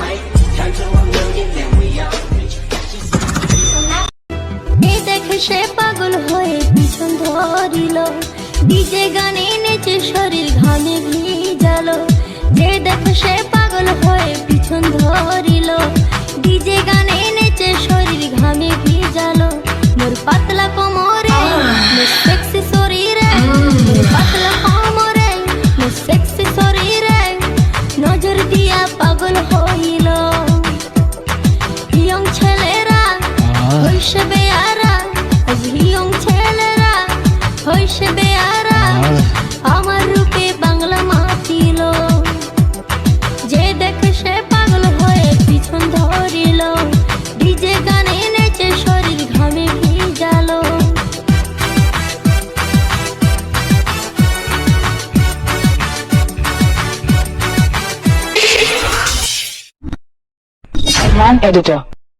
might turn to a million, then we all reach. এই দেখে সে পাগল হয়ে পিছন ধরিল, ডিজে গানে নেচে শরীর ঘামে ভিজালো। যে দেখে সে পাগল হয়ে পিছন ধরিল, ডিজে গানে নেচে শরীর ঘামে ভিজালো। মোর পাতলা কোমরে মোর সেক্সি শরীরে, মোর পাতলা কোমরে মোর সেক্সি শরীরে নজর দিয়া পাগল হইল। ইয়ং ছেলেরা হইছে বেয়ারা, ইয়ং ছেলেরা হইছে বেয়ারা, আমার রূপে বাংলা মাতিল। যে দেখে সে পাগল হয়ে পিছন ধরিল, ডিজে গানে নেচে শরীর ঘামে ভিজালো। Man editor.